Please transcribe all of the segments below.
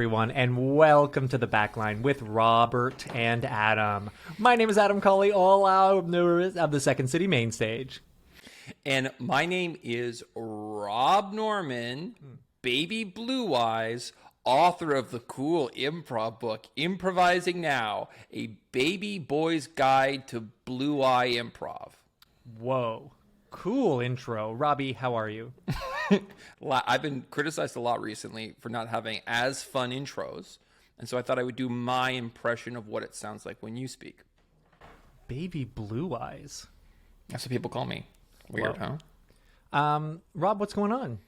everyone, and welcome to the Backline with Robert and Adam. My name is Adam Colley, all outdoors of the Second City main stage. And my name is Rob Norman, Baby Blue Eyes, author of the cool improv book, Improvising Now, a baby boy's guide to blue eye improv. Whoa. Cool intro. Robbie, how are you? I've been criticized a lot recently for not having as fun intros, and so I thought I would do my impression of what it sounds like when you speak. Baby Blue Eyes. That's what people call me. Weird, Whoa. huh? Rob, what's going on?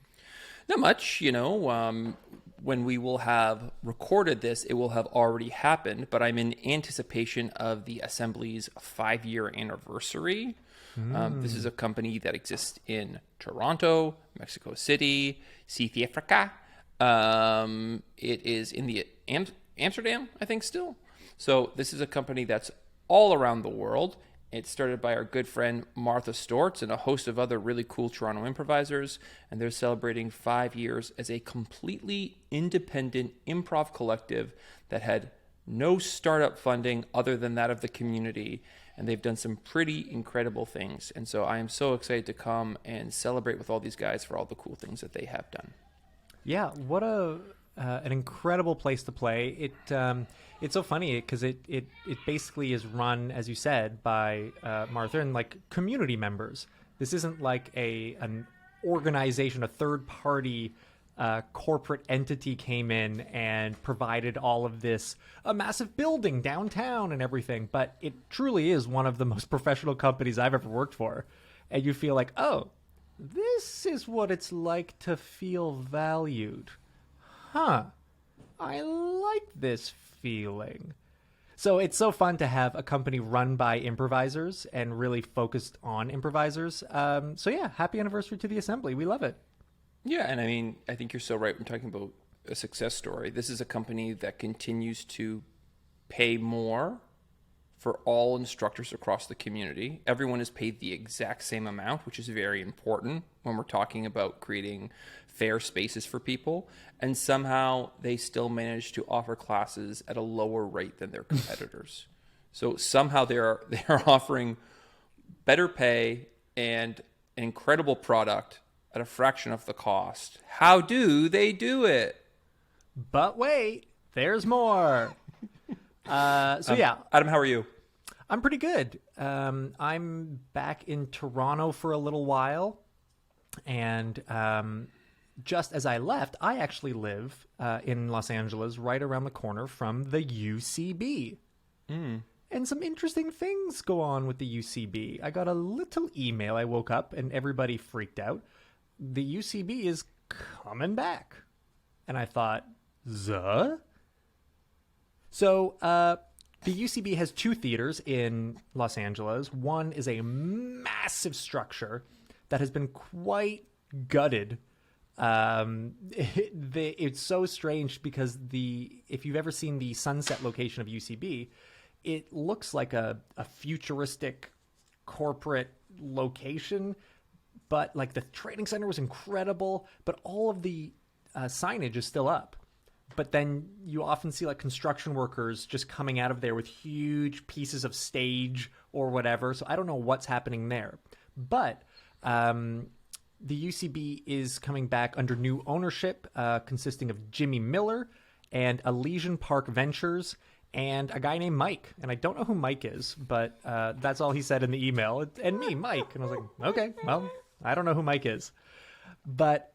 Not much, when we will have recorded this, it will have already happened, but I'm in anticipation of the Assembly's 5-year anniversary. This is a company that exists in Toronto, Mexico City, South Africa. It is in the Amsterdam, I think, still. So this is a company that's all around the world. It's started by our good friend Martha Stortz and a host of other really cool Toronto improvisers, and they're celebrating 5 years as a completely independent improv collective that had no startup funding other than that of the community, and they've done some pretty incredible things. And so I am so excited to come and celebrate with all these guys for all the cool things that they have done. Yeah, what an incredible place to play. It's so funny because it basically is run, as you said, by Martha and like community members. This isn't like an organization, a third party corporate entity came in and provided all of this, a massive building downtown and everything. But it truly is one of the most professional companies I've ever worked for. And you feel like, oh, this is what it's like to feel valued. Huh. I like this feeling. So it's so fun to have a company run by improvisers and really focused on improvisers. So yeah, happy anniversary to the Assembly. We love it. Yeah, and I mean, I think you're so right when talking about a success story. This is a company that continues to pay more for all instructors across the community. Everyone is paid the exact same amount, which is very important when we're talking about creating fair spaces for people. And somehow they still manage to offer classes at a lower rate than their competitors. So somehow they're offering better pay and an incredible product at a fraction of the cost. How do they do it? But wait, there's more. Yeah. Adam, how are you? I'm pretty good. I'm back in Toronto for a little while. And just as I left, I actually live in Los Angeles, right around the corner from the UCB. And some interesting things go on with the UCB. I got a little email. I woke up and everybody freaked out. The UCB is coming back. And I thought, Zuh? So, the UCB has 2 theaters in Los Angeles. One is a massive structure that has been quite gutted. It's so strange because if you've ever seen the sunset location of UCB, it looks like a futuristic corporate location. But like the training center was incredible, but all of the signage is still up. But then you often see like construction workers just coming out of there with huge pieces of stage or whatever. So I don't know what's happening there. But the UCB is coming back under new ownership, consisting of Jimmy Miller and Elysian Park Ventures and a guy named Mike. And I don't know who Mike is, but that's all he said in the email. And me, Mike. And I was like, okay, well, I don't know who Mike is. But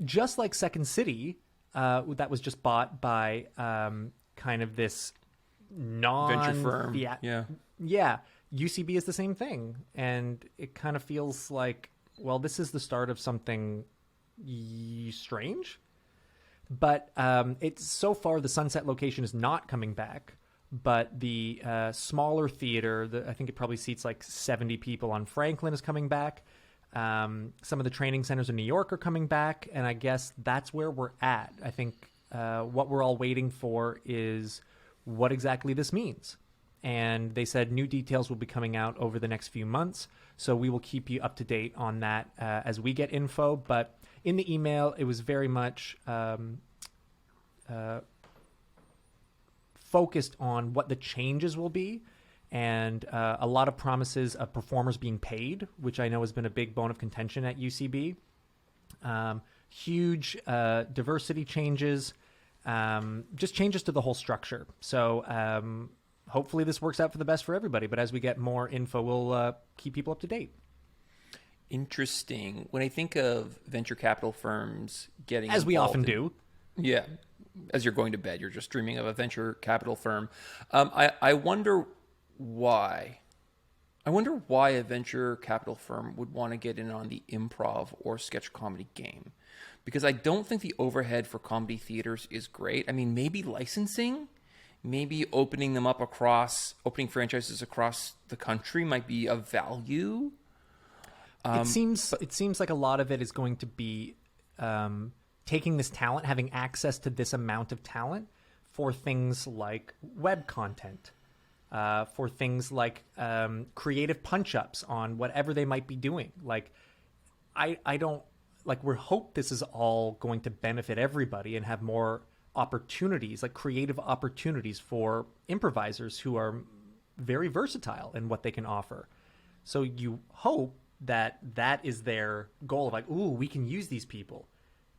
just like Second City, that was just bought by kind of this venture firm. Yeah. UCB is the same thing. And it kind of feels like, well, this is the start of something strange. But it's so far the Sunset location is not coming back. But the smaller theater, I think it probably seats like 70 people on Franklin, is coming back. Some of the training centers in New York are coming back, and I guess that's where we're at. I think what we're all waiting for is what exactly this means. And they said new details will be coming out over the next few months, so we will keep you up to date on that as we get info. But in the email, it was very much focused on what the changes will be, and a lot of promises of performers being paid, which I know has been a big bone of contention at UCB. Huge diversity changes, just changes to the whole structure. So hopefully this works out for the best for everybody. But as we get more info, we'll keep people up to date. Interesting. When I think of venture capital firms getting As we often involved do. Yeah. As you're going to bed, you're just dreaming of a venture capital firm. I wonder why. I wonder why a venture capital firm would want to get in on the improv or sketch comedy game. Because I don't think the overhead for comedy theaters is great. I mean, maybe licensing, maybe opening franchises across the country might be of value. It seems like a lot of it is going to be taking this talent, having access to this amount of talent for things like web content, for things like creative punch-ups on whatever they might be doing. Like, I don't like. We hope this is all going to benefit everybody and have more opportunities, like creative opportunities for improvisers who are very versatile in what they can offer. So you hope that is their goal of like, ooh, we can use these people.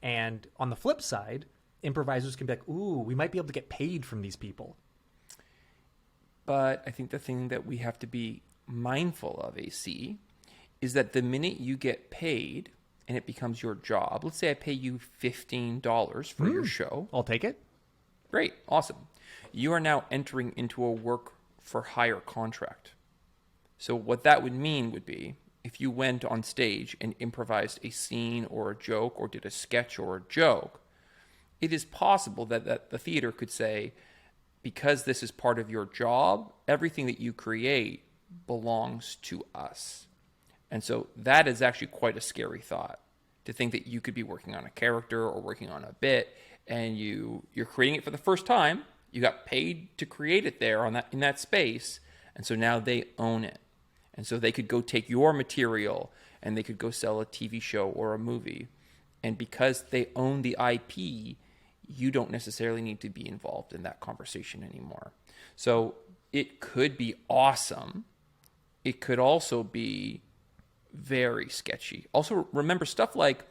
And on the flip side, improvisers can be like, ooh, we might be able to get paid from these people. But I think the thing that we have to be mindful of, AC, is that the minute you get paid and it becomes your job, let's say I pay you $15 for your show. I'll take it. Great. Awesome. You are now entering into a work for hire contract. So what that would mean would be, if you went on stage and improvised a scene or a joke or did a sketch or a joke, it is possible that the theater could say, because this is part of your job, everything that you create belongs to us. And so that is actually quite a scary thought, to think that you could be working on a character or working on a bit and you're creating it for the first time. You got paid to create it there in that space. And so now they own it. And so they could go take your material and they could go sell a TV show or a movie. And because they own the IP, you don't necessarily need to be involved in that conversation anymore. So it could be awesome. It could also be very sketchy. Also, remember stuff like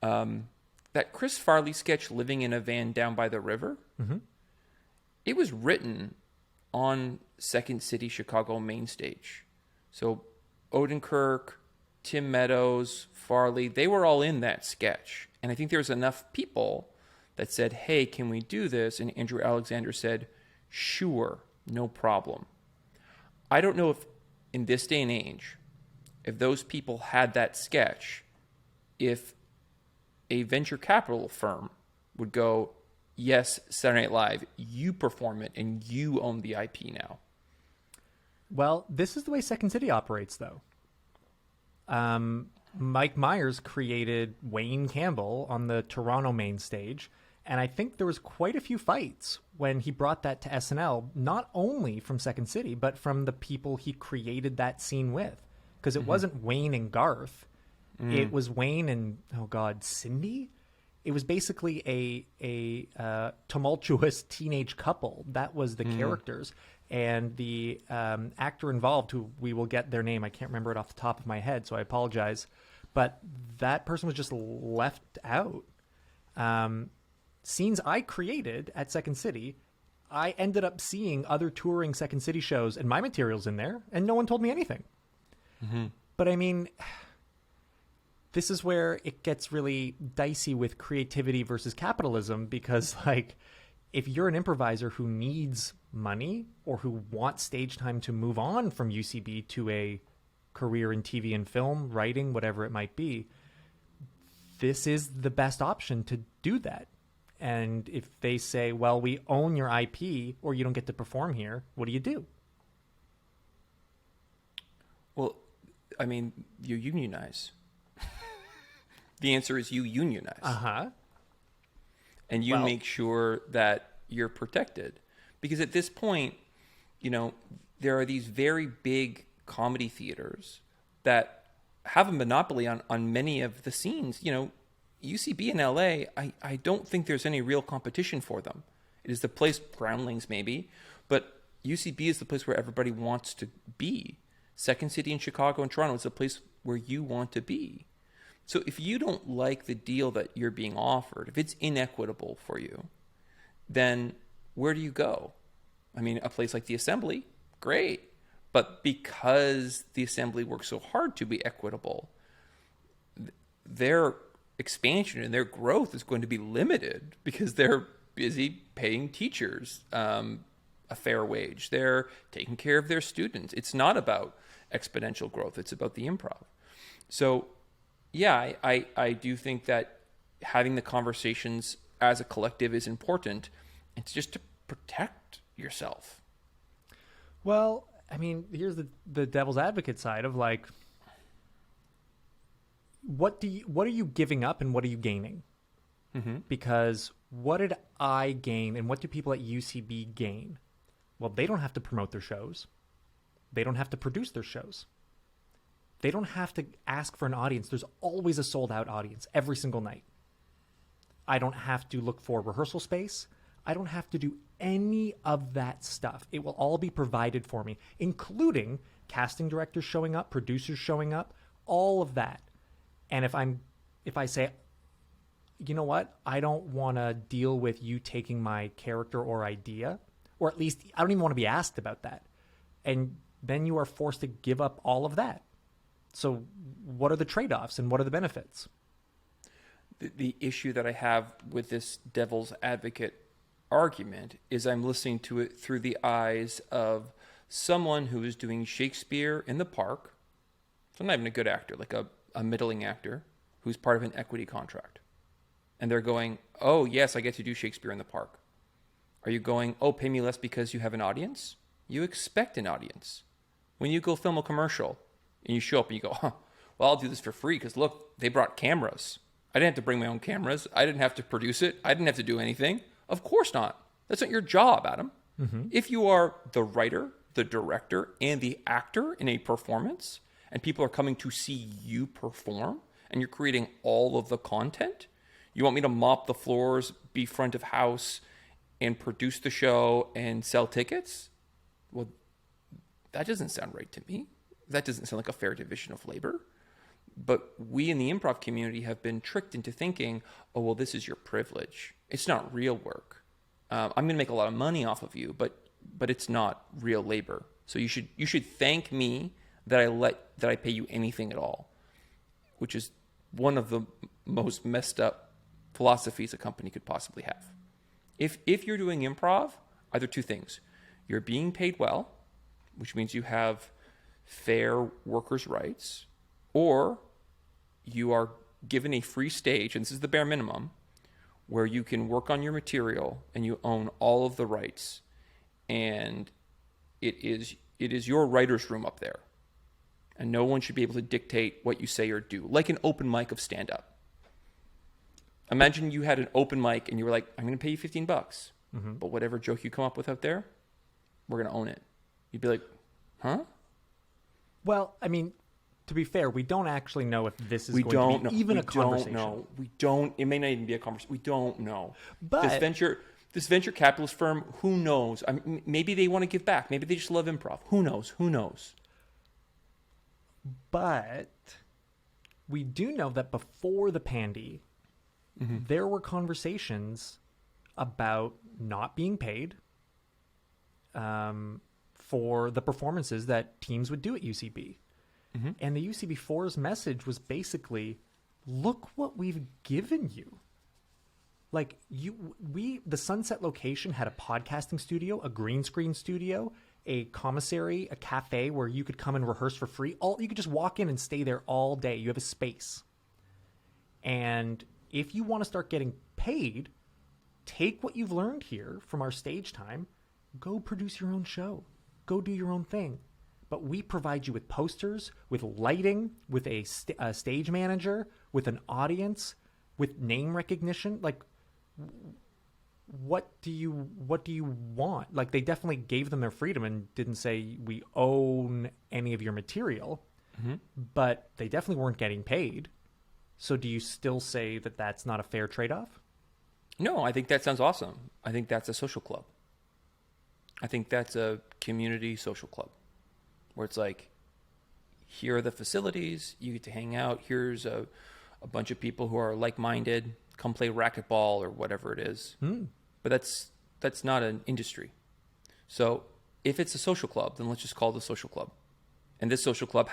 that Chris Farley sketch, Living in a Van Down by the River. Mm-hmm. It was written on Second City Chicago main stage. So Odenkirk, Tim Meadows, Farley, they were all in that sketch. And I think there's enough people that said, hey, can we do this? And Andrew Alexander said, sure, no problem. I don't know if in this day and age, if those people had that sketch, if a venture capital firm would go, yes, Saturday Night Live, you perform it and you own the IP now. Well, this is the way Second City operates, though. Mike Myers created Wayne Campbell on the Toronto main stage, and I think there was quite a few fights when he brought that to SNL, not only from Second City, but from the people he created that scene with. Because it wasn't Wayne and Garth. It was Wayne and, Cindy? It was basically a tumultuous teenage couple. That was the characters. And the actor involved, who we will get their name, I can't remember it off the top of my head, so I apologize. But that person was just left out. Scenes I created at Second City, I ended up seeing other touring Second City shows, and my material's in there, and no one told me anything. Mm-hmm. But I mean, this is where it gets really dicey with creativity versus capitalism, because, like, if you're an improviser who needs money or who wants stage time to move on from UCB to a career in TV and film, writing, whatever it might be, this is the best option to do that. And if they say, well, we own your IP or you don't get to perform here, what do you do? Well, I mean, you unionize. The answer is you unionize. Uh-huh. And you make sure that you're protected. Because at this point, there are these very big comedy theaters that have a monopoly on many of the scenes. UCB in LA, I don't think there's any real competition for them. It is the place, Groundlings maybe, but UCB is the place where everybody wants to be. Second City in Chicago and Toronto is the place where you want to be. So if you don't like the deal that you're being offered, if it's inequitable for you, then where do you go? I mean, a place like the Assembly, great. But because the Assembly works so hard to be equitable, their expansion and their growth is going to be limited because they're busy paying teachers a fair wage. They're taking care of their students. It's not about exponential growth. It's about the improv. So, yeah, I do think that having the conversations as a collective is important. It's just to protect yourself. Well, I mean, here's the devil's advocate side of like, what are you giving up and what are you gaining? Mm-hmm. Because what did I gain and what do people at UCB gain? Well, they don't have to promote their shows. They don't have to produce their shows. They don't have to ask for an audience. There's always a sold out audience every single night. I don't have to look for rehearsal space. I don't have to do any of that stuff. It will all be provided for me, including casting directors showing up, producers showing up, all of that. And if I say, you know what, I don't want to deal with you taking my character or idea, or at least I don't even want to be asked about that. And then you are forced to give up all of that. So what are the trade-offs and what are the benefits? The issue that I have with this devil's advocate argument is I'm listening to it through the eyes of someone who is doing Shakespeare in the Park. So not even a good actor, like a middling actor who's part of an equity contract. And they're going, oh, yes, I get to do Shakespeare in the Park. Are you going, oh, pay me less because you have an audience? You expect an audience. When you go film a commercial and you show up and you go, huh, well, I'll do this for free because look, they brought cameras. I didn't have to bring my own cameras. I didn't have to produce it. I didn't have to do anything. Of course not. That's not your job, Adam. Mm-hmm. If you are the writer, the director, and the actor in a performance, and people are coming to see you perform, and you're creating all of the content, you want me to mop the floors, be front of house, and produce the show and sell tickets? Well, that doesn't sound right to me. That doesn't sound like a fair division of labor. But we in the improv community have been tricked into thinking, oh, well, this is your privilege. It's not real work. I'm going to make a lot of money off of you, but it's not real labor. So you should thank me that I pay you anything at all, which is one of the most messed up philosophies a company could possibly have. If you're doing improv, either two things. You're being paid well, which means you have fair workers' rights, or you are given a free stage, and this is the bare minimum, where you can work on your material and you own all of the rights, and it is your writer's room up there, and no one should be able to dictate what you say or do, like an open mic of stand-up. Imagine you had an open mic and you were like, I'm going to pay you $15, mm-hmm. but whatever joke you come up with out there, we're going to own it. You'd be like, huh? Well, I mean, to be fair, we don't actually know if this is going to be even a conversation. We don't know. We don't. It may not even be a conversation. We don't know. But this venture capitalist firm, who knows? I mean, maybe they want to give back. Maybe they just love improv. Who knows? Who knows? But we do know that before the pandy, mm-hmm. there were conversations about not being paid for the performances that teams would do at UCB. Mm-hmm. And the UCB4's message was basically, look what we've given you. Like the Sunset location had a podcasting studio, a green screen studio, a commissary, a cafe where you could come and rehearse for free. You could just walk in and stay there all day. You have a space. And if you want to start getting paid, take what you've learned here from our stage time, go produce your own show, go do your own thing. But we provide you with posters, with lighting, with a stage manager, with an audience, with name recognition. Like, what do you want? Like, they definitely gave them their freedom and didn't say we own any of your material, mm-hmm. but they definitely weren't getting paid. So do you still say that that's not a fair trade-off? No, I think that sounds awesome. I think that's a social club. I think that's a community social club where it's like, here are the facilities. You get to hang out. Here's a bunch of people who are like-minded. Come play racquetball or whatever it is. But that's not an industry. So if it's a social club, then let's just call it a social club. And this social club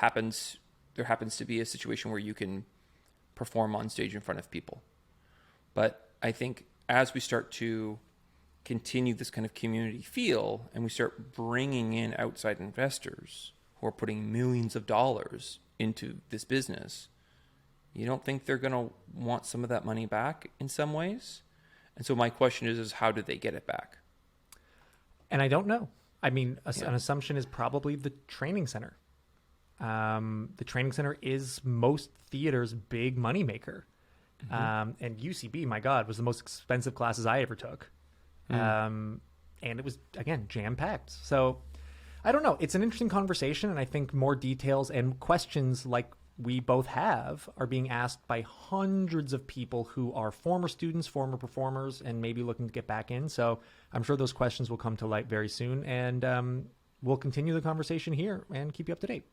there happens to be a situation where you can perform on stage in front of people. But I think as we start to continue this kind of community feel and we start bringing in outside investors who are putting millions of dollars into this business, you don't think they're going to want some of that money back in some ways? And so my question is how do they get it back? And I don't know. I mean, an assumption is probably the training center. The training center is most theaters' big moneymaker. And UCB, my God, was the most expensive classes I ever took. And it was, again, jam-packed. So I don't know. It's an interesting conversation, and I think more details and questions like we both have are being asked by hundreds of people who are former students, former performers, and maybe looking to get back in. So I'm sure those questions will come to light very soon, and we'll continue the conversation here and keep you up to date.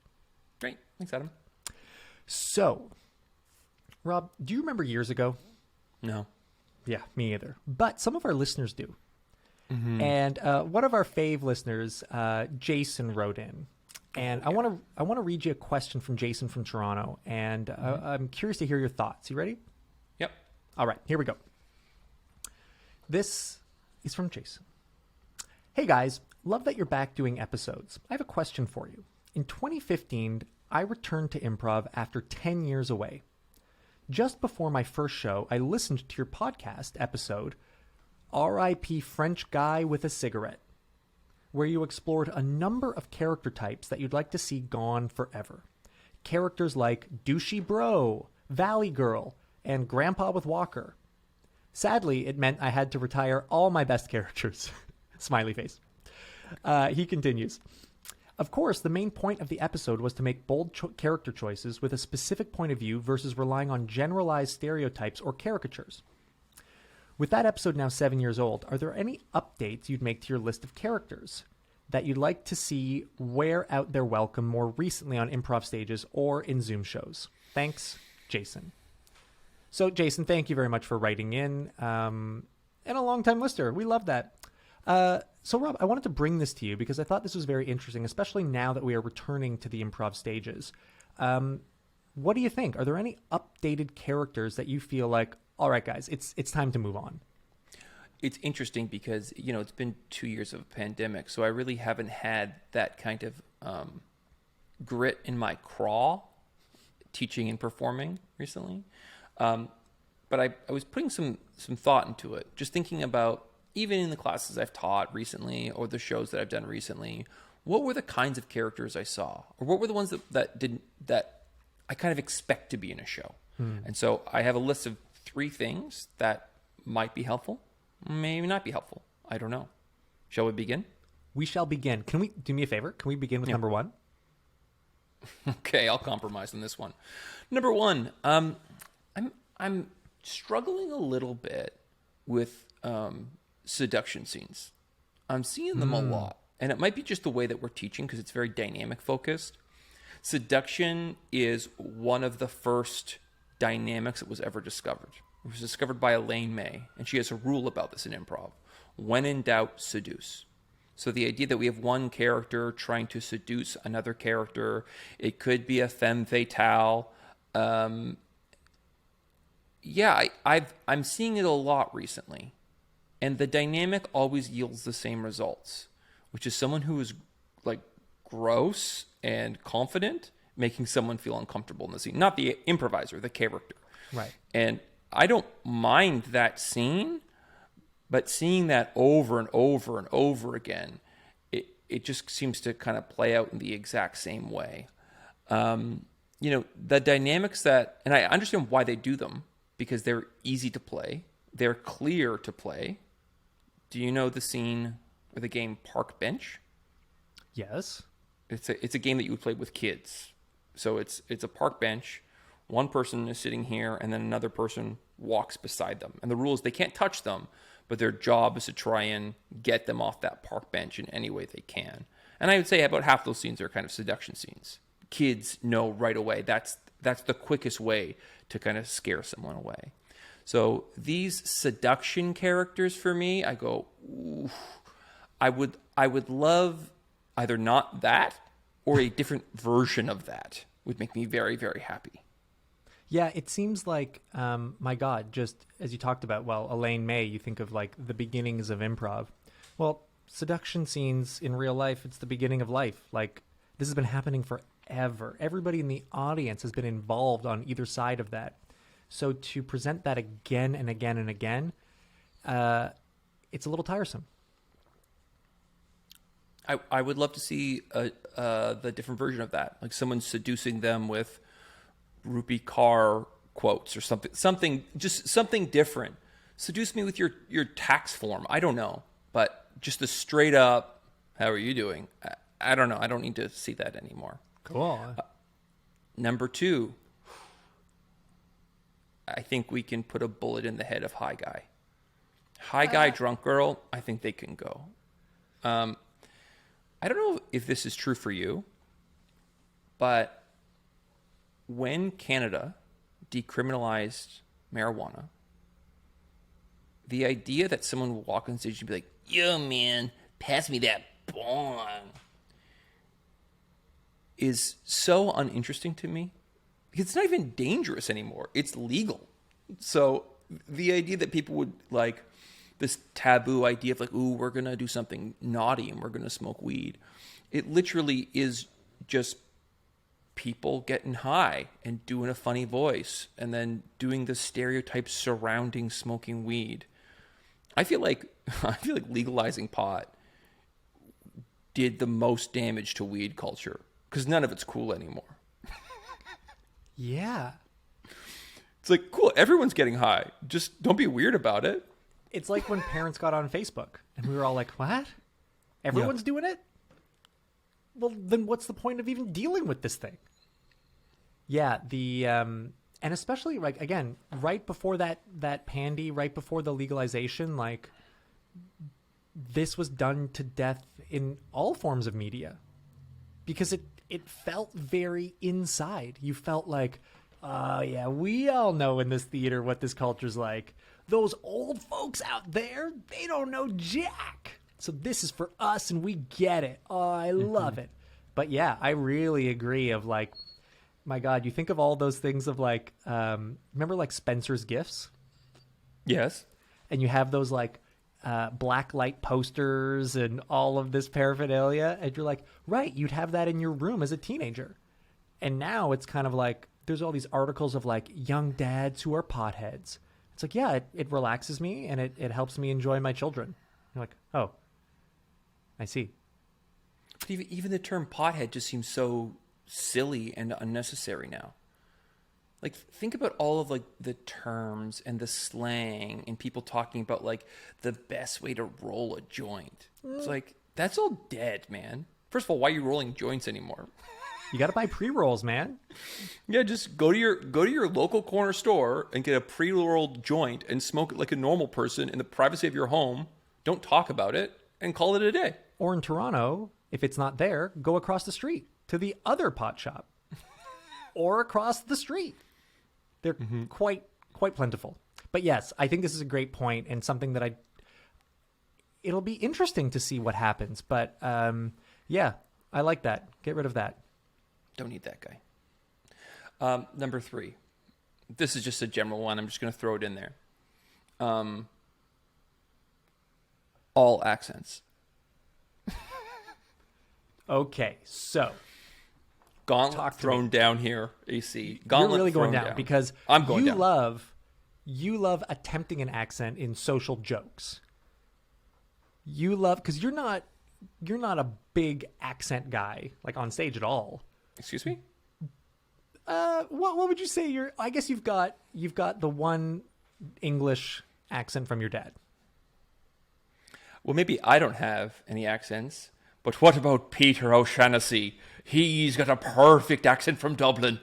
Great. Thanks, Adam. So, Rob, do you remember years ago? No. Yeah, me either. But some of our listeners do. And one of our fave listeners, Jason, wrote in. And I want to read you a question from Jason from Toronto, and I'm curious to hear your thoughts. You ready? Yep. All right, here we go. This is from Jason. Hey guys, love that you're back doing episodes. I have a question for you. In 2015, I returned to improv after 10 years away. Just before my first show, I listened to your podcast episode, R.I.P French Guy with a Cigarette, where you explored a number of character types that you'd like to see gone forever. Characters like Douchey Bro, Valley Girl, and Grandpa with Walker. Sadly, it meant I had to retire all my best characters. Smiley face. He continues. Of course, the main point of the episode was to make bold character choices with a specific point of view versus relying on generalized stereotypes or caricatures. With that episode now 7 years old, are there any updates you'd make to your list of characters that you'd like to see wear out their welcome more recently on improv stages or in Zoom shows? Thanks, Jason. So, Jason, thank you very much for writing in. And a longtime listener. We love that. So, Rob, I wanted to bring this to you because I thought this was very interesting, especially now that we are returning to the improv stages. What do you think? Are there any updated characters that you feel like, all right, guys, it's time to move on? It's interesting because, it's been 2 years of a pandemic, so I really haven't had that kind of grit in my craw teaching and performing recently. But I was putting some thought into it, just thinking about, even in the classes I've taught recently or the shows that I've done recently, what were the kinds of characters I saw? Or what were the ones that I kind of expect to be in a show? And so I have a list of 3 things that might be helpful, maybe not be helpful. I don't know. Shall we begin? We shall begin. Can we do me a favor? Can we begin with number 1? Okay, I'll compromise on this one. Number 1, I'm struggling a little bit with seduction scenes. I'm seeing them a lot, and it might be just the way that we're teaching because it's very dynamic focused. Seduction is one of the first dynamics that was ever discovered. It was discovered by Elaine May, and she has a rule about this in improv. When in doubt, seduce. So the idea that we have one character trying to seduce another character, it could be a femme fatale. I'm seeing it a lot recently. And the dynamic always yields the same results, which is someone who is like gross and confident, making someone feel uncomfortable in the scene. Not the improviser, the character. Right. And I don't mind that scene, but seeing that over and over and over again, it just seems to kind of play out in the exact same way. The dynamics and I understand why they do them, because they're easy to play. They're clear to play. Do you know the scene or the game Park Bench? Yes. It's a game that you would play with kids. So it's a park bench one person is sitting here and then another person walks beside them. And the rule is they can't touch them, but their job is to try and get them off that park bench in any way they can. And I would say about half those scenes are kind of seduction scenes. Kids know right away that's the quickest way to kind of scare someone away. So these seduction characters for me, I go, ooh, I would love either not that or a different version of that would make me very, very happy. Yeah, it seems like, my God, just as you talked about, well, Elaine May, you think of like the beginnings of improv. Well, seduction scenes in real life, it's the beginning of life. Like, this has been happening forever. Everybody in the audience has been involved on either side of that. So to present that again and again and again, it's a little tiresome. I would love to see the different version of that, like someone seducing them with rupee car quotes or something different. Seduce me with your tax form. I don't know, but just the straight up, how are you doing? I don't know. I don't need to see that anymore. Cool. Number 2, I think we can put a bullet in the head of High Guy. High Guy, Drunk Girl, I think they can go. I don't know if this is true for you, but when Canada decriminalized marijuana, the idea that someone would walk on stage and be like, yo, man, pass me that bong, is so uninteresting to me. It's not even dangerous anymore. It's legal. So the idea that people would like this taboo idea of like, ooh, we're going to do something naughty and we're going to smoke weed. It literally is just people getting high and doing a funny voice and then doing the stereotypes surrounding smoking weed. I feel like legalizing pot did the most damage to weed culture because none of it's cool anymore. Yeah. It's like, cool, everyone's getting high. Just don't be weird about it. It's like when parents got on Facebook and we were all like, what? Everyone's doing it? Well, then what's the point of even dealing with this thing? Yeah, and especially, like, again, right before that pandy, right before the legalization, like, this was done to death in all forms of media because it felt very inside. You felt like, oh, yeah, we all know in this theater what this culture's like. Those old folks out there, they don't know jack. So this is for us and we get it. Oh, I love it. But yeah, I really agree of like, my God, you think of all those things of like, remember like Spencer's Gifts? Yes. And you have those like black light posters and all of this paraphernalia. And you're like, right, you'd have that in your room as a teenager. And now it's kind of like, there's all these articles of like young dads who are potheads. It's like, yeah, it relaxes me and it helps me enjoy my children. You're like, oh, I see. But even the term pothead just seems so silly and unnecessary now. Like, think about all of like the terms and the slang and people talking about like the best way to roll a joint. It's like, that's all dead, man. First of all, why are you rolling joints anymore? You got to buy pre-rolls, man. Yeah, just go to your local corner store and get a pre-rolled joint and smoke it like a normal person in the privacy of your home. Don't talk about it and call it a day. Or in Toronto, if it's not there, go across the street to the other pot shop or across the street. They're quite plentiful. But yes, I think this is a great point and something that it'll be interesting to see what happens. But yeah, I like that. Get rid of that. Don't need that guy. Number 3. This is just a general one. I'm just going to throw it in there. All accents. Okay, so Gauntlet thrown down here, AC. Gauntlet you're really going down because I'm going down. You love attempting an accent in social jokes. You love because you're not a big accent guy like on stage at all. Excuse me? What would you say? I guess you've got the one English accent from your dad. Well, maybe I don't have any accents, but what about Peter O'Shaughnessy? He's got a perfect accent from Dublin.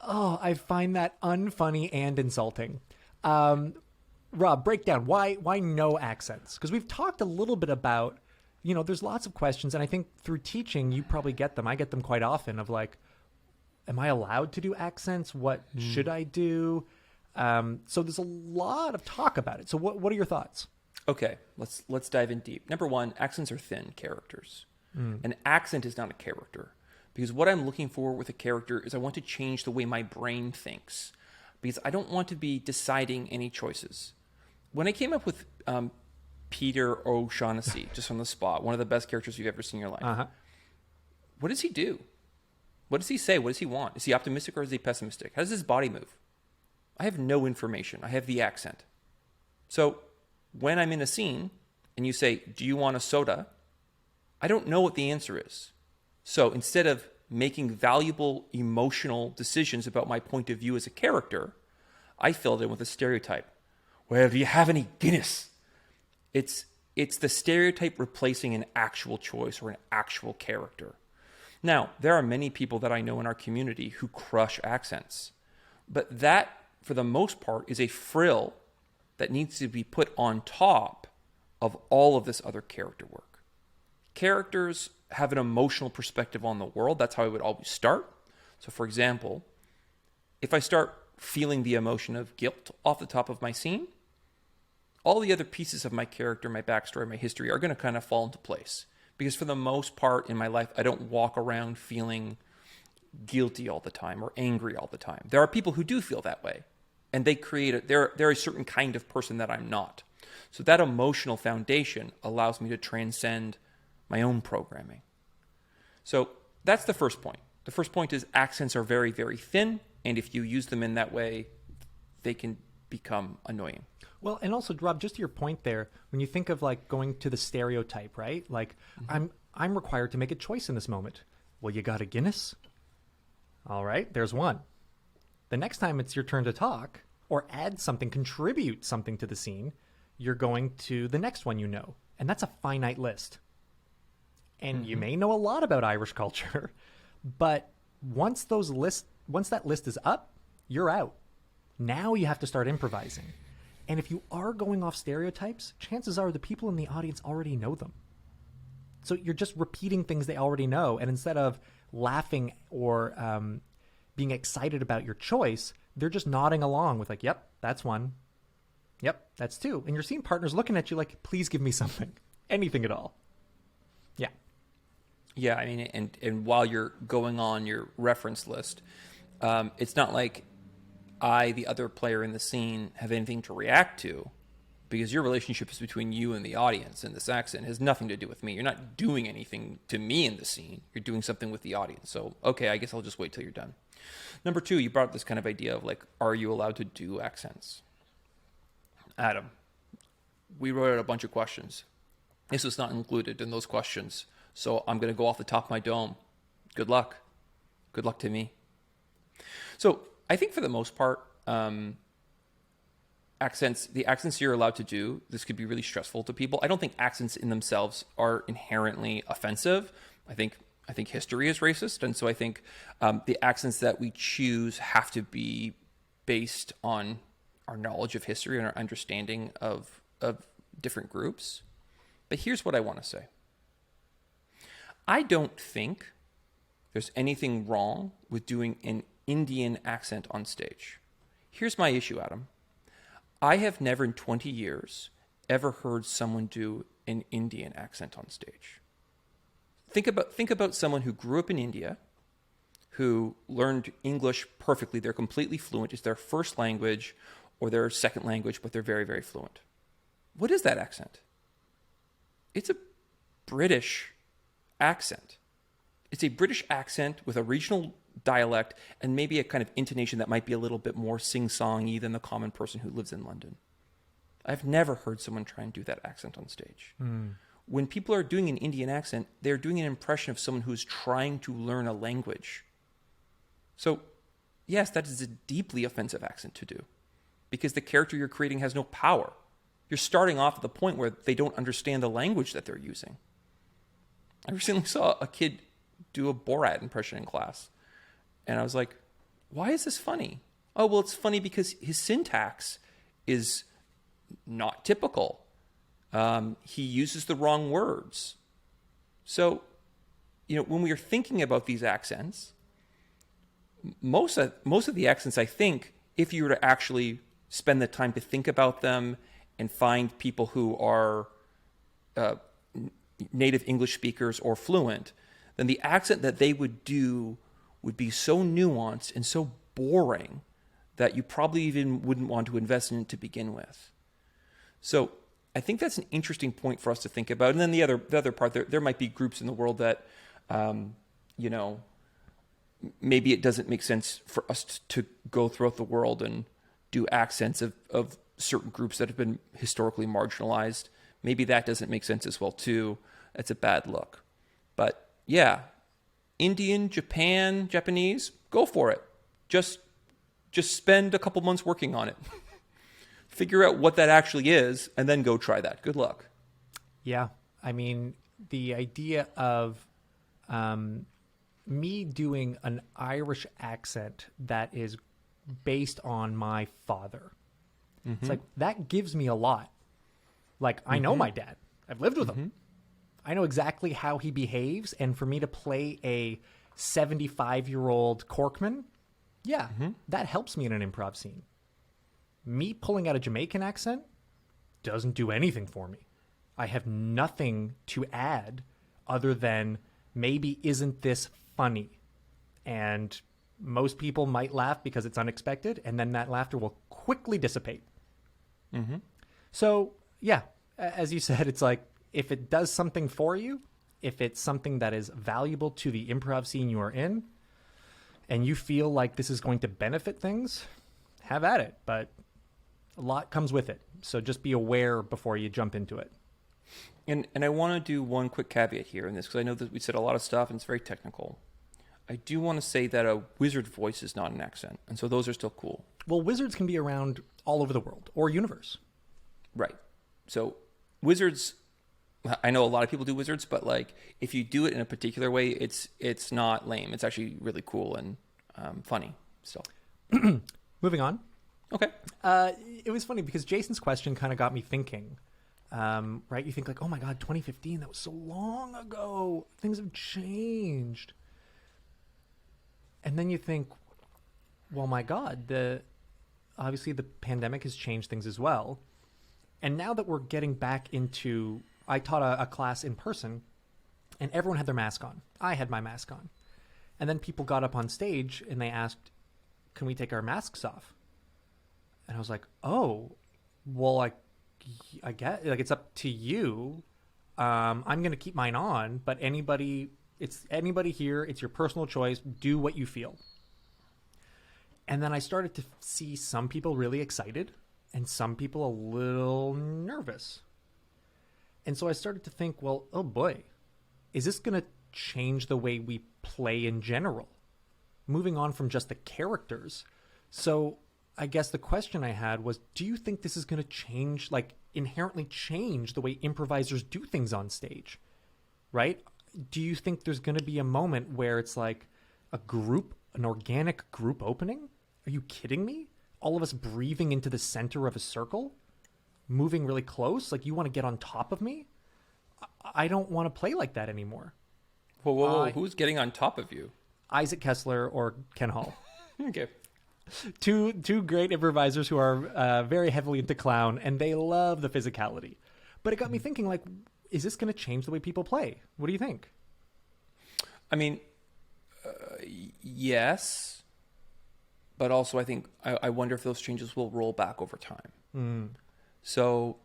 Oh, I find that unfunny and insulting. Um, Rob, break down why no accents? Because we've talked a little bit about, there's lots of questions, and I think through teaching you probably get them. I get them quite often of like, am I allowed to do accents? What should I do? So there's a lot of talk about it. So what are your thoughts? Okay, let's dive in deep. Number one, accents are thin characters. An accent is not a character, because what I'm looking for with a character is I want to change the way my brain thinks, because I don't want to be deciding any choices. When I came up with Peter O'Shaughnessy, just on the spot, one of the best characters you've ever seen in your life, what does he do? What does he say? What does he want? Is he optimistic or is he pessimistic? How does his body move? I have no information. I have the accent. So when I'm in a scene and you say, do you want a soda? I don't know what the answer is. So instead of making valuable emotional decisions about my point of view as a character, I filled in with a stereotype. Well, do you have any Guinness? It's the stereotype replacing an actual choice or an actual character. Now, there are many people that I know in our community who crush accents, but that, for the most part, is a frill that needs to be put on top of all of this other character work. Characters have an emotional perspective on the world. That's how I would always start. So, for example, if I start feeling the emotion of guilt off the top of my scene, all the other pieces of my character, my backstory, my history are going to kind of fall into place. Because for the most part in my life, I don't walk around feeling guilty all the time or angry all the time. There are people who do feel that way, and they create they're a certain kind of person that I'm not. So that emotional foundation allows me to transcend my own programming. So that's the first point. The first point is accents are very, very thin, and if you use them in that way, they can become annoying. Well, and also, Rob, just to your point there, when you think of like going to the stereotype, right? Like, I'm required to make a choice in this moment. Well, you got a Guinness? All right, there's one. The next time it's your turn to talk or add something, contribute something to the scene, you're going to the next one and that's a finite list. And you may know a lot about Irish culture, but once that list is up, you're out. Now you have to start improvising. And if you are going off stereotypes, chances are the people in the audience already know them. So you're just repeating things they already know. And instead of laughing or being excited about your choice, they're just nodding along with like, yep, that's one. Yep, that's two. And your scene partner's looking at you like, please give me something. Anything at all. Yeah. Yeah, I mean, and while you're going on your reference list, it's not like I, the other player in the scene, have anything to react to, because your relationship is between you and the audience, and this accent has nothing to do with me. You're not doing anything to me in the scene. You're doing something with the audience. So, okay, I guess I'll just wait till you're done. Number two, you brought up this kind of idea of like, are you allowed to do accents? Adam, we wrote out a bunch of questions. This was not included in those questions. So I'm going to go off the top of my dome. Good luck. Good luck to me. So I think for the most part, the accents you're allowed to do, this could be really stressful to people. I don't think accents in themselves are inherently offensive. I think history is racist. And so I think the accents that we choose have to be based on our knowledge of history and our understanding of different groups. But here's what I want to say. I don't think there's anything wrong with doing an Indian accent on stage. Here's my issue, Adam. I have never in 20 years ever heard someone do an Indian accent on stage. Think about someone who grew up in India, who learned English perfectly. They're completely fluent. It's their first language or their second language, but they're very, very fluent. What is that accent? It's a British accent. It's a British accent with a regional dialect and maybe a kind of intonation that might be a little bit more sing-songy than the common person who lives in London. I've never heard someone try and do that accent on stage. When people are doing an Indian accent, they're doing an impression of someone who's trying to learn a language. So, yes, that is a deeply offensive accent to do because the character you're creating has no power. You're starting off at the point where they don't understand the language that they're using. I recently saw a kid do a Borat impression in class. And I was like, why is this funny? Oh, well, it's funny because his syntax is not typical. He uses the wrong words. So, when we are thinking about these accents, most of the accents, I think, if you were to actually spend the time to think about them and find people who are native English speakers or fluent, then the accent that they would do would be so nuanced and so boring that you probably even wouldn't want to invest in it to begin with. So I think that's an interesting point for us to think about. And then the other part, there might be groups in the world that, maybe it doesn't make sense for us to go throughout the world and do accents of certain groups that have been historically marginalized. Maybe that doesn't make sense as well too. That's a bad look. But yeah, Indian, Japanese, go for it. Just spend a couple months working on it. Figure out what that actually is, and then go try that. Good luck. Yeah. I mean, the idea of me doing an Irish accent that is based on my father. Mm-hmm. It's like, that gives me a lot. Like, I know my dad. I've lived with him. I know exactly how he behaves. And for me to play a 75-year-old Corkman, that helps me in an improv scene. Me pulling out a Jamaican accent doesn't do anything for me. I have nothing to add other than maybe isn't this funny? And most people might laugh because it's unexpected, and then that laughter will quickly dissipate. Mm-hmm. So, yeah, as you said, it's like, if it does something for you, if it's something that is valuable to the improv scene you are in, and you feel like this is going to benefit things, have at it. But a lot comes with it. So just be aware before you jump into it. And I want to do one quick caveat here in this, because I know that we said a lot of stuff and it's very technical. I do want to say that a wizard voice is not an accent, and so those are still cool. Well, wizards can be around all over the world or universe. Right. So wizards, I know a lot of people do wizards, but like if you do it in a particular way, it's not lame. It's actually really cool and funny still. Moving on. Okay. It was funny because Jason's question kind of got me thinking. Right? You think like, oh my God, 2015, that was so long ago. Things have changed. And then you think, well, my God, obviously the pandemic has changed things as well. And now that we're getting back into, I taught a class in person and everyone had their mask on. I had my mask on. And then people got up on stage and they asked, can we take our masks off? And I was like, oh, well, I get, like, it's up to you. I'm going to keep mine on, but anybody here, it's your personal choice. Do what you feel. And then I started to see some people really excited and some people a little nervous. And so I started to think, well, oh boy, is this going to change the way we play in general? Moving on from just the characters. So I guess the question I had was, do you think this is going to change, like inherently change the way improvisers do things on stage? Right? Do you think there's going to be a moment where it's like an organic group opening? Are you kidding me? All of us breathing into the center of a circle, moving really close. Like, you want to get on top of me? I don't want to play like that anymore. Whoa. Who's getting on top of you? Isaac Kessler or Ken Hall. Okay. Two great improvisers who are very heavily into clown, and they love the physicality. But it got me thinking, like, is this going to change the way people play? What do you think? I mean, yes. But also I think, I wonder if those changes will roll back over time. So,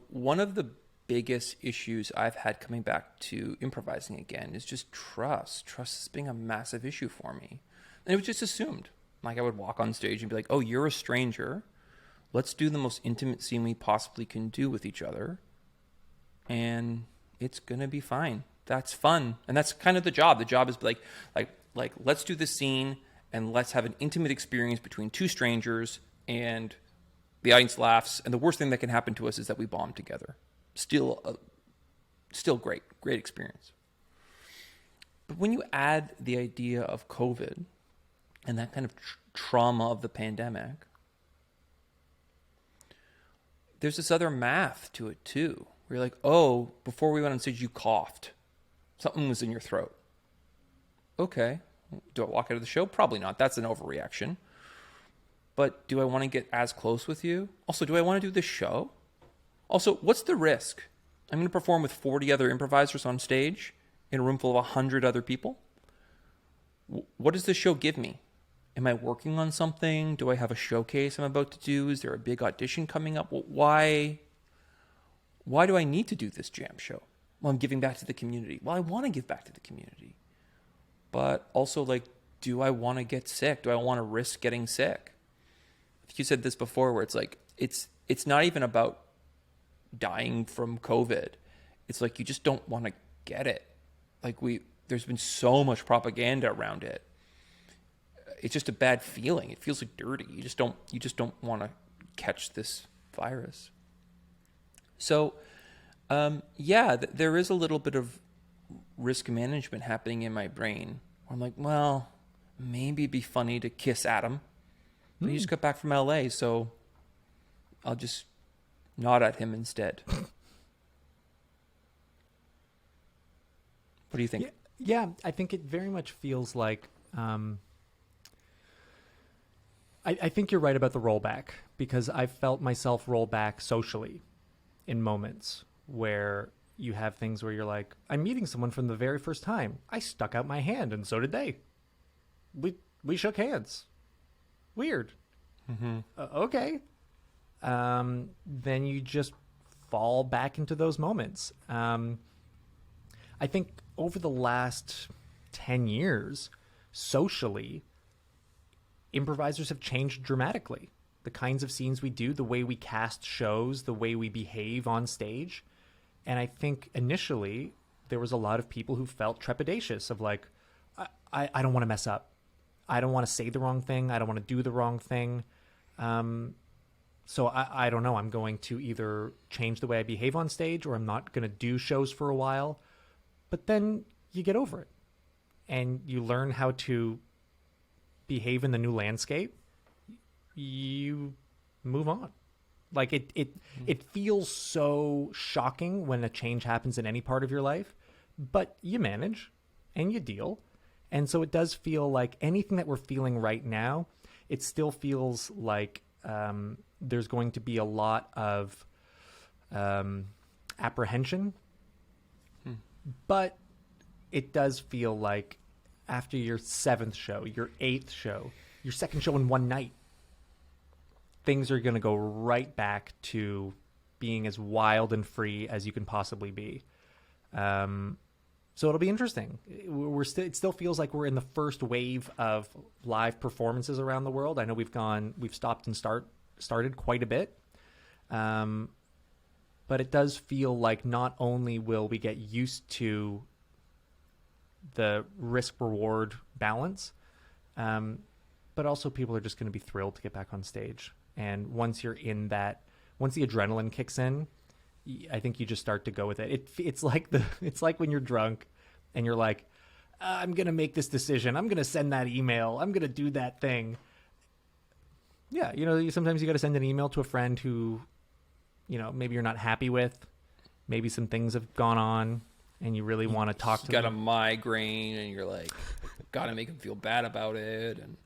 one of the biggest issues I've had coming back to improvising again is just trust. Trust is being a massive issue for me. And it was just assumed. Like, I would walk on stage and be like, oh, you're a stranger. Let's do the most intimate scene we possibly can do with each other. And it's going to be fine. That's fun. And that's kind of the job. The job is like, let's do this scene and let's have an intimate experience between two strangers, and the audience laughs. And the worst thing that can happen to us is that we bomb together. Still great experience. But when you add the idea of COVID and that kind of trauma of the pandemic, there's this other math to it too. Where you're like, oh, before we went on stage, you coughed. Something was in your throat. Okay. Do I walk out of the show? Probably not. That's an overreaction. But do I want to get as close with you? Also, do I want to do this show? Also, what's the risk? I'm going to perform with 40 other improvisers on stage in a room full of 100 other people. What does this show give me? Am I working on something? Do I have a showcase I'm about to do? Is there a big audition coming up? Why do I need to do this jam show? Well, I'm giving back to the community. Well, I want to give back to the community. But also, like, do I want to get sick? Do I want to risk getting sick? You said this before where it's like, it's not even about dying from COVID. It's like, you just don't want to get it. Like there's been so much propaganda around it. It's just a bad feeling. It feels like dirty. You just don't want to catch this virus. So, there is a little bit of risk management happening in my brain. I'm like, well, maybe it'd be funny to kiss Adam. But he just got back from LA, so I'll just nod at him instead. What do you think? Yeah, I think it very much feels like... I think you're right about the rollback, because I've felt myself roll back socially in moments where you have things where you're like, I'm meeting someone from the very first time. I stuck out my hand, and so did they. We shook hands. Weird. Mm-hmm. Okay. Then you just fall back into those moments. I think over the last 10 years, socially, improvisers have changed dramatically. The kinds of scenes we do, the way we cast shows, the way we behave on stage. And I think initially there was a lot of people who felt trepidatious of like, I don't want to mess up. I don't want to say the wrong thing. I don't want to do the wrong thing. So I don't know. I'm going to either change the way I behave on stage, or I'm not going to do shows for a while. But then you get over it and you learn how to behave in the new landscape. You move on. Like it feels so shocking when a change happens in any part of your life, but you manage and you deal. And so it does feel like anything that we're feeling right now, it still feels like there's going to be a lot of apprehension. But it does feel like after your 7th show, your 8th show, your 2nd show in one night, things are going to go right back to being as wild and free as you can possibly be. So it'll be interesting. It still feels like we're in the first wave of live performances around the world. I know we've stopped and started quite a bit. But it does feel like not only will we get used to the risk-reward balance, but also people are just going to be thrilled to get back on stage. And once the adrenaline kicks in, I think you just start to go with it. It's like when you're drunk and you're like, I'm going to make this decision. I'm going to send that email. I'm going to do that thing. Yeah, sometimes you got to send an email to a friend who, maybe you're not happy with. Maybe some things have gone on and you really want to talk to them. You got a migraine and you're like, got to make them feel bad about it. And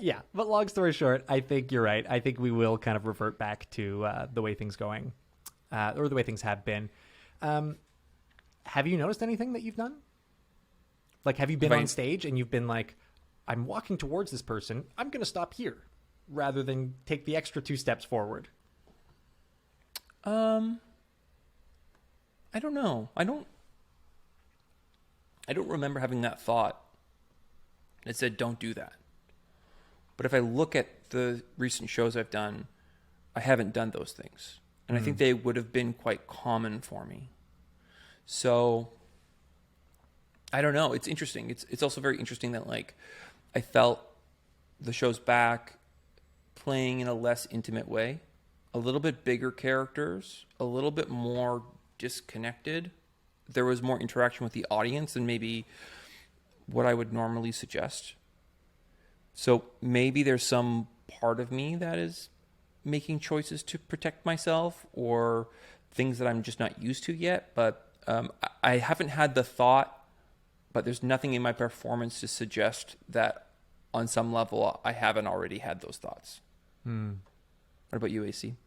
yeah, but long story short, I think you're right. I think we will kind of revert back to the way things going, or the way things have been. Have you noticed anything that you've done? Like, have you been on stage and you've been like, I'm walking towards this person, I'm going to stop here, rather than take the extra 2 steps forward? I don't know. I don't remember having that thought that said, don't do that. But if I look at the recent shows I've done, I haven't done those things. And I think they would have been quite common for me. So I don't know. It's interesting. It's also very interesting that, like, I felt the shows back playing in a less intimate way, a little bit bigger characters, a little bit more disconnected. There was more interaction with the audience than maybe what I would normally suggest. So maybe there's some part of me that is making choices to protect myself or things that I'm just not used to yet. But I haven't had the thought, but there's nothing in my performance to suggest that on some level I haven't already had those thoughts. What about you, AC?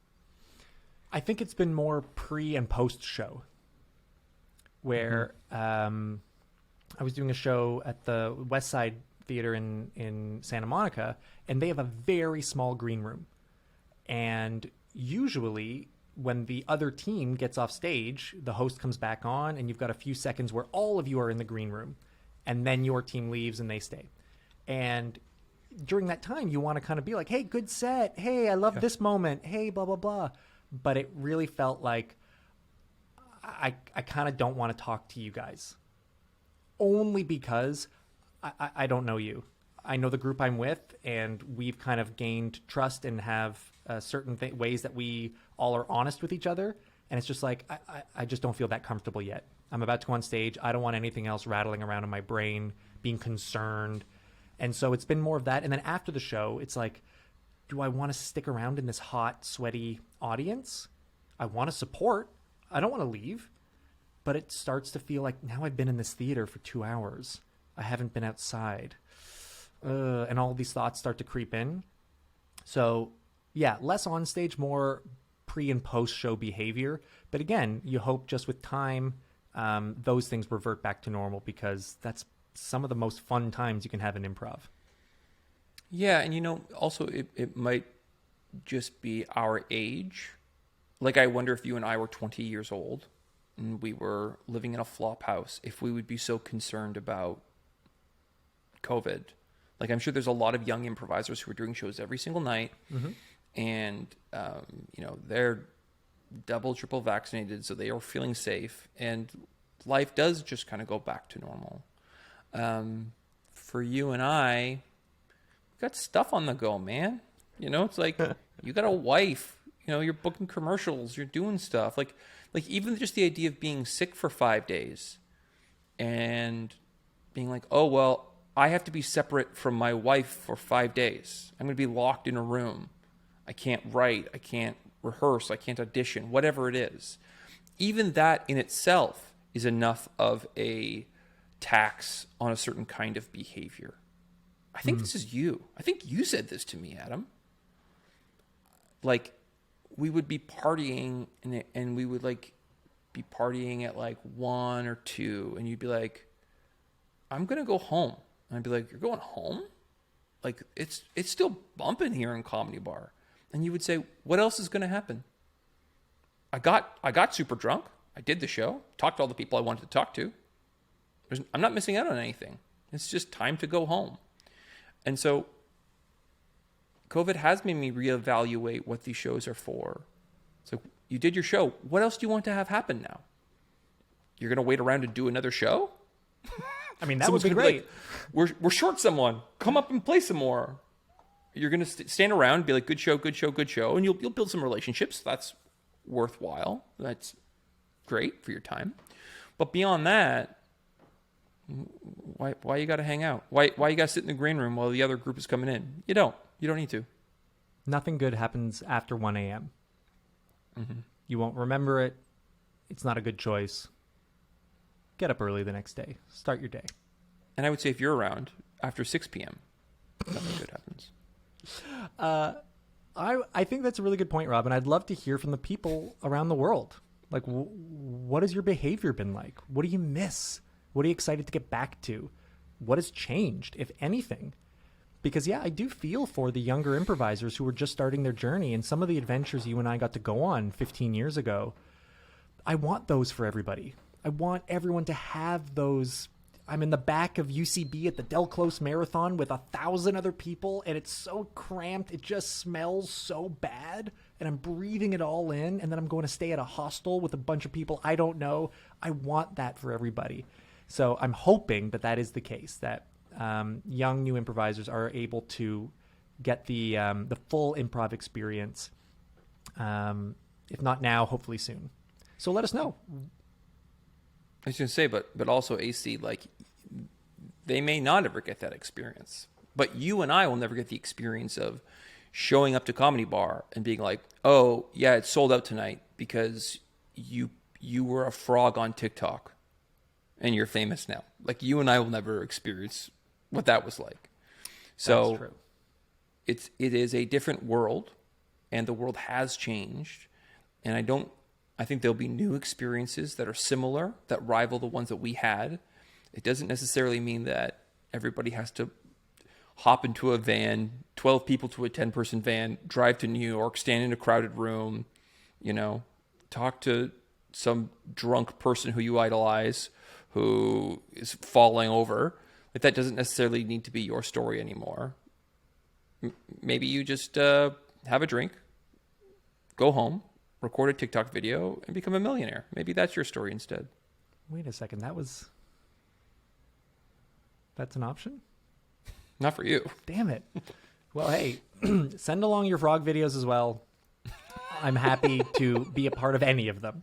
I think it's been more pre and post show where I was doing a show at the West Side Theater in Santa Monica, and they have a very small green room. And usually when the other team gets off stage, the host comes back on and you've got a few seconds where all of you are in the green room, and then your team leaves and they stay. And during that time, you want to kind of be like, hey, good set. Hey, I love this moment. Hey, blah, blah, blah. But it really felt like I kind of don't want to talk to you guys. Only because I don't know you. I know the group I'm with, and we've kind of gained trust and have certain ways that we all are honest with each other. And it's just like, I just don't feel that comfortable yet. I'm about to go on stage. I don't want anything else rattling around in my brain, being concerned. And so it's been more of that. And then after the show, it's like, do I want to stick around in this hot, sweaty audience? I want to support. I don't want to leave. But it starts to feel like, now I've been in this theater for 2 hours. I haven't been outside. And all these thoughts start to creep in. So, yeah, less on stage, more pre and post show behavior. But again, you hope just with time, those things revert back to normal, because that's some of the most fun times you can have in improv. Yeah, and also it might just be our age. Like, I wonder if you and I were 20 years old and we were living in a flop house, if we would be so concerned about COVID. Like, I'm sure there's a lot of young improvisers who are doing shows every single night, and they're double, triple vaccinated, so they are feeling safe, and life does just kind of go back to normal. For you and I, we got stuff on the go, man. It's like you got a wife. You're booking commercials. You're doing stuff. Like even just the idea of being sick for 5 days, and being like, oh well, I have to be separate from my wife for 5 days. I'm going to be locked in a room. I can't write. I can't rehearse. I can't audition. Whatever it is, even that in itself is enough of a tax on a certain kind of behavior. I think this is you. I think you said this to me, Adam. Like, we would be partying and we would be partying at 1 or 2, and you'd be like, I'm going to go home. And I'd be like, you're going home? Like, it's still bumping here in Comedy Bar. And you would say, what else is going to happen? I got super drunk. I did the show, talked to all the people I wanted to talk to. I'm not missing out on anything. It's just time to go home. And so COVID has made me reevaluate what these shows are for. So you did your show. What else do you want to have happen now? You're going to wait around to do another show? I mean, that would be great. We're short someone. Come up and play some more. You're going to stand around and be like, good show, good show, good show. And you'll build some relationships. That's worthwhile. That's great for your time. But beyond that, why you got to hang out? Why you got to sit in the green room while the other group is coming in? You don't need to. Nothing good happens after 1 a.m. You won't remember it. It's not a good choice. Get up early the next day. Start your day. And I would say if you're around after 6 p.m., nothing good happens. I think that's a really good point, Rob, and I'd love to hear from the people around the world. Like, what has your behavior been like? What do you miss? What are you excited to get back to? What has changed, if anything? Because, yeah, I do feel for the younger improvisers who were just starting their journey, and some of the adventures you and I got to go on 15 years ago. I want those for everybody. I want everyone to have those. I'm in the back of UCB at the Del Close Marathon with 1,000 other people, and it's so cramped. It just smells so bad, and I'm breathing it all in, and then I'm going to stay at a hostel with a bunch of people I don't know. I want that for everybody. So I'm hoping that is the case, that young new improvisers are able to get the full improv experience. If not now, hopefully soon. So let us know. I was going to say, but also AC, like, they may not ever get that experience. But you and I will never get the experience of showing up to Comedy Bar and being like, oh, yeah, it's sold out tonight because you were a frog on TikTok and you're famous now. Like, you and I will never experience what that was like. So That's true. It is a different world, and the world has changed. And I think there'll be new experiences that are similar, that rival the ones that we had. It doesn't necessarily mean that everybody has to hop into a van, 12 people to a 10-person van, drive to New York, stand in a crowded room, talk to some drunk person who you idolize who is falling over. Like, that doesn't necessarily need to be your story anymore. Maybe you just have a drink, go home, record a TikTok video, and become a millionaire. Maybe that's your story instead. Wait a second. That's an option? Not for you. Damn it. Well, hey, send along your frog videos as well. I'm happy to be a part of any of them.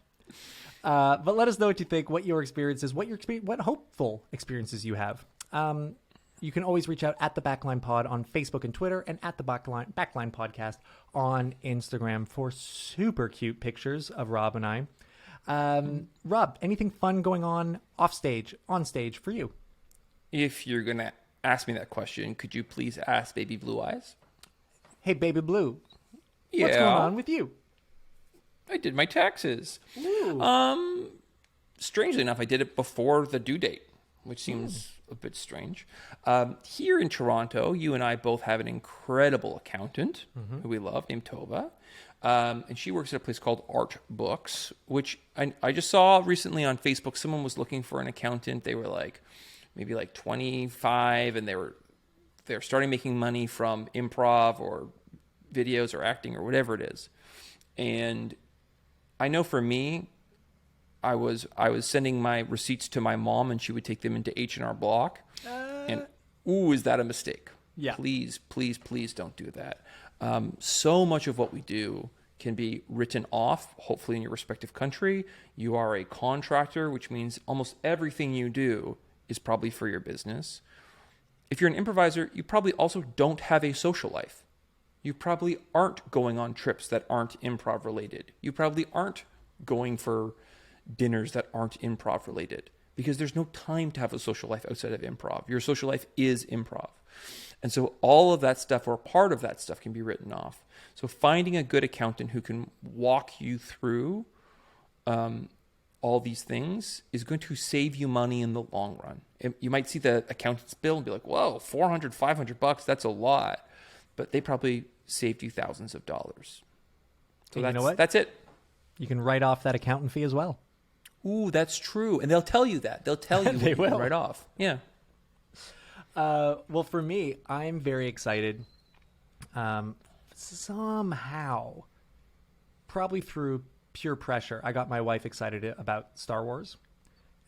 But let us know what you think, what your experience is, what hopeful experiences you have. You can always reach out at the Backline Pod on Facebook and Twitter, and at the Backline Podcast on Instagram for super cute pictures of Rob and I. Rob, anything fun going on off stage, on stage for you? If you're going to ask me that question, could you please ask Baby Blue Eyes? Hey, Baby Blue. Yeah. What's going on with you? I did my taxes. Ooh. Strangely enough, I did it before the due date, which seems a bit strange. Here in Toronto, you and I both have an incredible accountant who we love, named Tova. And she works at a place called Art Books, which I just saw recently on Facebook. Someone was looking for an accountant. They were like, maybe like 25, and they're starting making money from improv or videos or acting or whatever it is. And I know for me, I was sending my receipts to my mom, and she would take them into H&R Block. And is that a mistake? Yeah. Please don't do that. So much of what we do can be written off, hopefully in your respective country. You are a contractor, which means almost everything you do is probably for your business. If you're an improviser, you probably also don't have a social life. You probably aren't going on trips that aren't improv related. You probably aren't going for dinners that aren't improv related, because there's no time to have a social life outside of improv. Your social life is improv. And so all of that stuff, or part of that stuff, can be written off. So finding a good accountant who can walk you through all these things is going to save you money in the long run. You might see the accountant's bill and be like, whoa, $400, $500, that's a lot. But they probably saved you thousands of dollars. So you know what? That's it. You can write off that accountant fee as well. Ooh, that's true. And they'll tell you that. They'll tell you They what you will. can write off. Yeah. Well, for me, I'm very excited. Somehow, probably through pure pressure, I got my wife excited about Star Wars.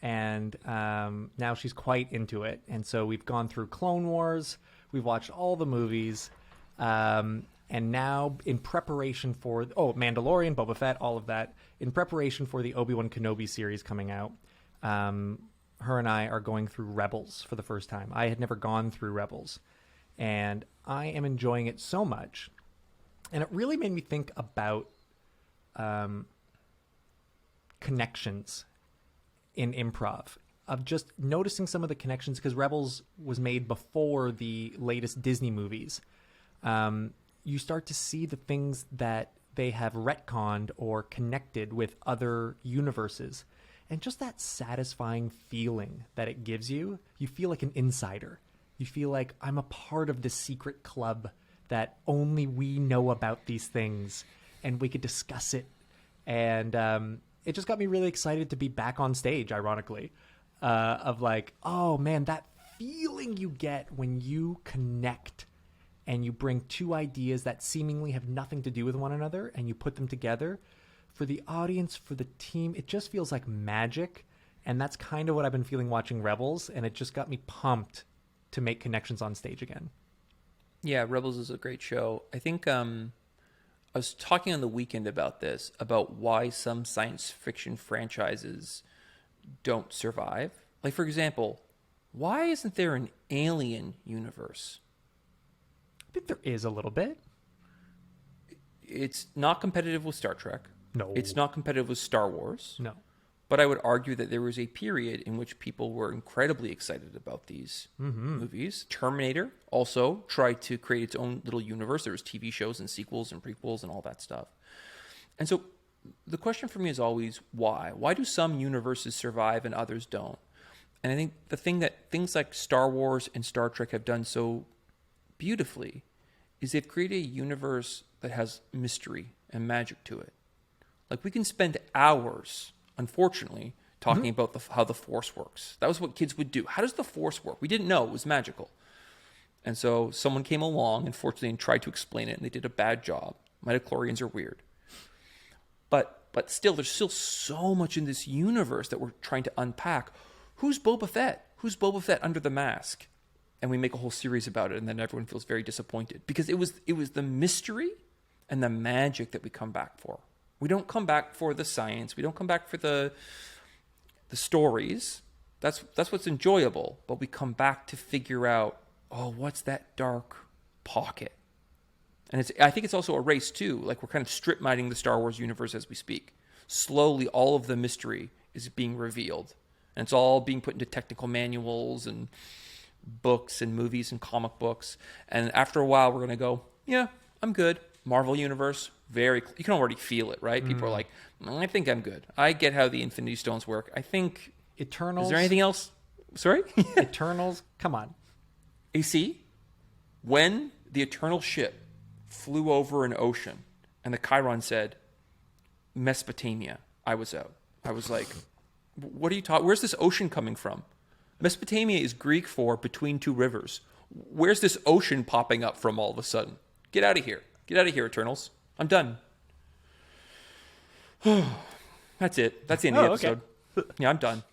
And now she's quite into it. And so we've gone through Clone Wars. We've watched all the movies. And now, in preparation for Mandalorian, Boba Fett, all of that, in preparation for the Obi-Wan Kenobi series coming out, her and I are going through Rebels for the first time. I had never gone through Rebels, and I am enjoying it so much. And it really made me think about connections in improv, of just noticing some of the connections, because Rebels was made before the latest Disney movies. You start to see the things that they have retconned or connected with other universes. And just that satisfying feeling that it gives you, you feel like an insider. You feel like, I'm a part of this secret club that only we know about these things, and we could discuss it. And it just got me really excited to be back on stage, ironically, of like, oh man, that feeling you get when you connect and you bring two ideas that seemingly have nothing to do with one another, and you put them together. For the audience, for the team, it just feels like magic. And that's kind of what I've been feeling watching Rebels, and it just got me pumped to make connections on stage again. Yeah, Rebels is a great show. I think I was talking on the weekend about this, about why some science fiction franchises don't survive. Like, for example, why isn't there an Alien universe? I think there is a little bit. It's not competitive with Star Trek. No. It's not competitive with Star Wars. No. But I would argue that there was a period in which people were incredibly excited about these movies. Terminator also tried to create its own little universe. There was TV shows and sequels and prequels and all that stuff. And so the question for me is always why? Why do some universes survive and others don't? And I think the thing that things like Star Wars and Star Trek have done so beautifully is they've created a universe that has mystery and magic to it. Like, we can spend hours, unfortunately, talking about how the Force works. That was what kids would do. How does the Force work? We didn't know. It was magical. And so someone came along, unfortunately, and tried to explain it, and they did a bad job. Midichlorians are weird. But still, there's still so much in this universe that we're trying to unpack. Who's Boba Fett? Who's Boba Fett under the mask? And we make a whole series about it, and then everyone feels very disappointed. Because it was the mystery and the magic that we come back for. We don't come back for the science. We don't come back for the stories. That's what's enjoyable. But we come back to figure out, what's that dark pocket? And I think it's also a race too. Like, we're kind of strip mining the Star Wars universe as we speak. Slowly, all of the mystery is being revealed. And it's all being put into technical manuals and books and movies and comic books. And after a while, we're going to go, yeah, I'm good. Marvel Universe, you can already feel it, right? People are like, I think I'm good. I get how the Infinity Stones work. I think... Eternals. Is there anything else? Sorry? Eternals, come on. AC, when the Eternal ship flew over an ocean and the Chiron said, Mesopotamia, I was out. I was like, what are you talking? Where's this ocean coming from? Mesopotamia is Greek for between two rivers. Where's this ocean popping up from all of a sudden? Get out of here. Get out of here, Eternals. I'm done. That's it. That's the end of the episode. Okay. Yeah, I'm done.